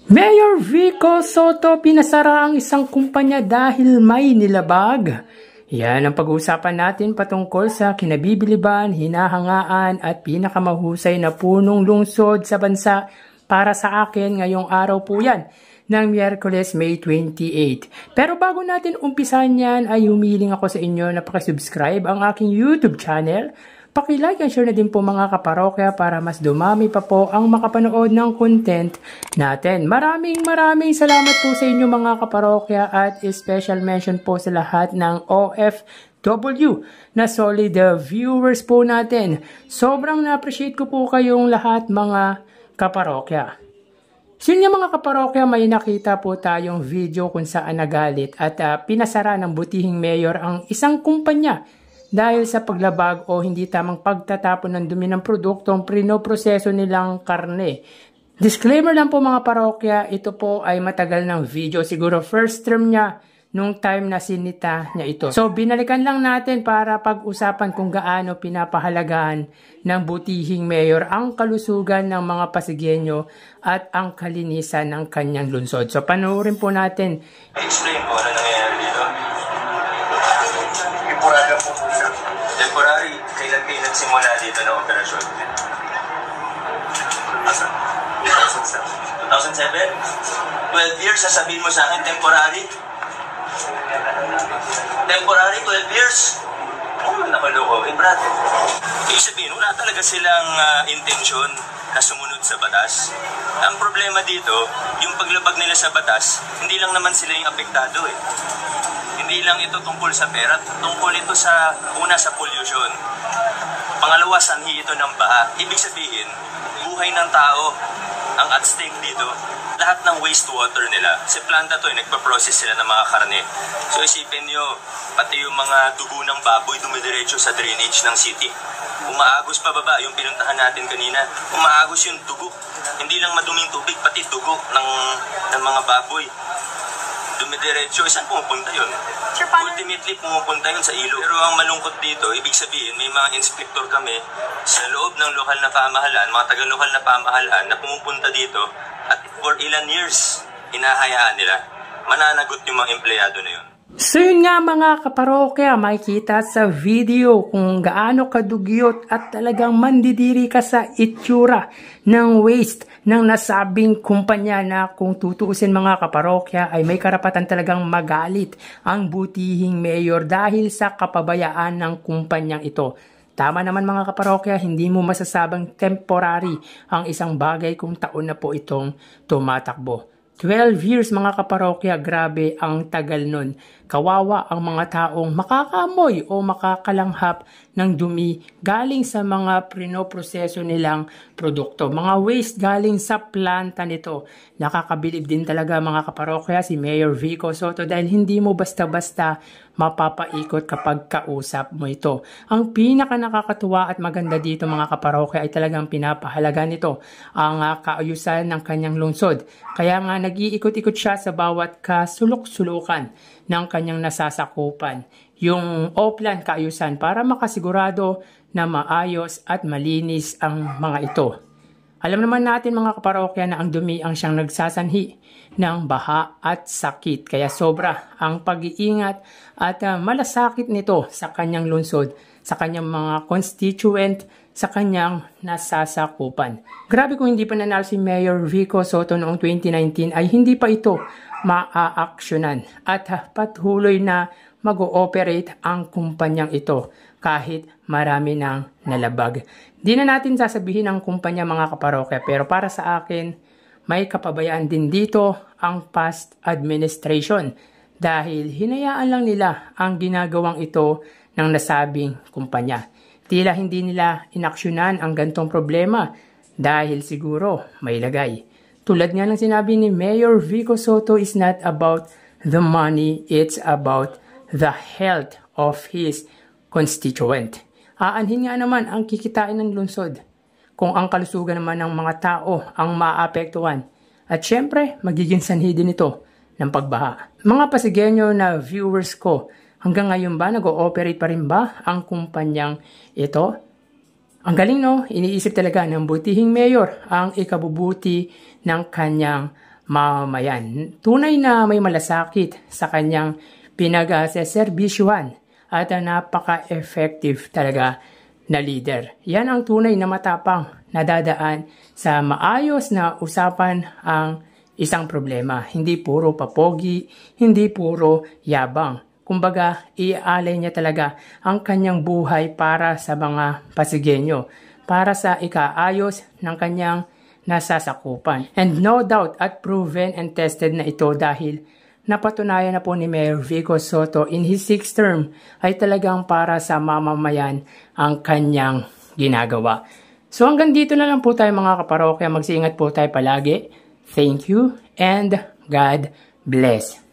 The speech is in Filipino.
Mayor Vico Soto pinasara ang isang kumpanya dahil may nilabag. Yan ang pag-uusapan natin patungkol sa kinabibiliban, hinahangaan at pinakamahusay na punong lungsod sa bansa para sa akin ngayong araw po yan ng Miyerkules, May 28. Pero bago natin umpisan yan ay humiling ako sa inyo na pakisubscribe ang aking YouTube channel. Paki-like and share na din po mga kaparokya para mas dumami pa po ang makapanood ng content natin. Maraming salamat po sa inyo mga kaparokya at special mention po sa lahat ng OFW na solid viewers po natin. Sobrang na-appreciate ko po kayong lahat mga kaparokya. Yun nga mga kaparokya, may nakita po tayong video kung saan nagalit at pinasara ng butihing mayor ang isang kumpanya dahil sa paglabag o hindi tamang pagtatapon ng dumi ng produktong prinoproseso nilang karne. Disclaimer lang po mga parokya, ito po ay matagal ng video. Siguro first term niya nung time na sinita niya ito. So binalikan lang natin para pag-usapan kung gaano pinapahalagahan ng butihing mayor ang kalusugan ng mga Pasigueño at ang kalinisan ng kanyang lungsod. So panoorin po natin. Explain po ano nangyayari dito. Temporary po siya. Temporary, kailan kayo nagsimula dito na operasyon? 2007? 12 years, sasabihin mo sa akin, temporary? Temporary, 12 years? Oh, nakaloko. Brad, ibig sabihin, wala talaga silang intensyon na sumunod sa batas. Ang problema dito, yung paglabag nila sa batas, hindi lang naman sila yung apektado eh. Hindi lang ito tungkol sa pera, tungkol ito sa, una sa pollution. Pangalawa, sanhi ito ng baha. Ibig sabihin, buhay ng tao ang at stake dito. Lahat ng wastewater nila. Kasi planta to, nagpa-process sila ng mga karne. So isipin nyo, pati yung mga dugo ng baboy dumidiretso sa drainage ng city. Umaagos pa baba, yung pinuntahan natin kanina. Umaagos yung dugo. Hindi lang maduming tubig, pati dugo ng mga baboy. Dumidiretso, saan pumupunta yun? Sir, ultimately, pumupunta yun sa ilog. Pero ang malungkot dito, ibig sabihin, may mga inspector kami sa loob ng lokal na pamahalaan, mga taga-lokal na pamahalaan na pumupunta dito at for ilan years, hinahayaan nila. Mananagot yung mga empleyado na yun. So yun nga mga kaparokya, makikita sa video kung gaano kadugyot at talagang mandidiri ka sa itsura ng waste ng nasabing kumpanya na kung tutuusin mga kaparokya ay may karapatan talagang magalit ang butihing mayor dahil sa kapabayaan ng kumpanyang ito. Tama naman mga kaparokya, hindi mo masasabang temporary ang isang bagay kung taon na po itong tumatakbo. 12 years mga kaparokya, grabe ang tagal nun. Kawawa ang mga taong makakaamoy o makakalanghap ng dumi galing sa mga prinoproseso nilang produkto. Mga waste galing sa planta nito. Nakakabilib din talaga mga kaparokya si Mayor Vico Soto dahil hindi mo basta-basta mapapaikot kapag kausap mo ito. Ang pinaka nakakatuwa at maganda dito mga kaparokya ay talagang pinapahalaga nito ang kaayusan ng kanyang lungsod. Kaya nga nag-iikot-ikot siya sa bawat kasulok-sulukan ng kanyang nasasakupan. Yung Oplan kaayusan para makasigurado na maayos at malinis ang mga ito. Alam naman natin mga kaparokya na ang dumi ang siyang nagsasanhi ng baha at sakit. Kaya sobra ang pag-iingat at malasakit nito sa kanyang lungsod, sa kanyang mga constituent, sa kanyang nasasakupan. Grabe kung hindi pa nanalo si Mayor Vico Soto noong 2019 ay hindi pa ito maa-aksyonan at patuloy na mag-ooperate ang kumpanyang ito kahit marami ng nalabag. Di na natin sasabihin ang kumpanya mga kaparokya pero para sa akin may kapabayaan din dito ang past administration dahil hinayaan lang nila ang ginagawang ito ng nasabing kumpanya. Tila hindi nila inaksyonan ang gantong problema dahil siguro may lagay. Tulad nga ng sinabi ni Mayor Vico Soto, is not about the money, it's about the health of his constituent. Aanhin nga naman ang kikitain ng lungsod kung ang kalusugan naman ng mga tao ang maapektuhan. At syempre, magiging sanhi din ito ng pagbaha. Mga Pasigueño na viewers ko, hanggang ngayon ba nag-ooperate pa rin ba ang kumpanyang ito? Ang galing no, iniisip talaga ng butihing mayor ang ikabubuti ng kanyang mamamayan. Tunay na may malasakit sa kanyang pinag-seserbisyuhan at napaka-effective talaga na leader. Yan ang tunay na matapang na dadaan sa maayos na usapan ang isang problema. Hindi puro papogi, hindi puro yabang. Kumbaga, iaalay niya talaga ang kanyang buhay para sa mga Pasigueño, para sa ikaayos ng kanyang nasasakupan. And no doubt at proven and tested na ito dahil napatunayan na po ni Mayor Vico Soto in his 6th term ay talagang para sa mamamayan ang kanyang ginagawa. So hanggang dito na lang po tayo mga kaparokya. Magsiingat po tayo palagi. Thank you and God bless.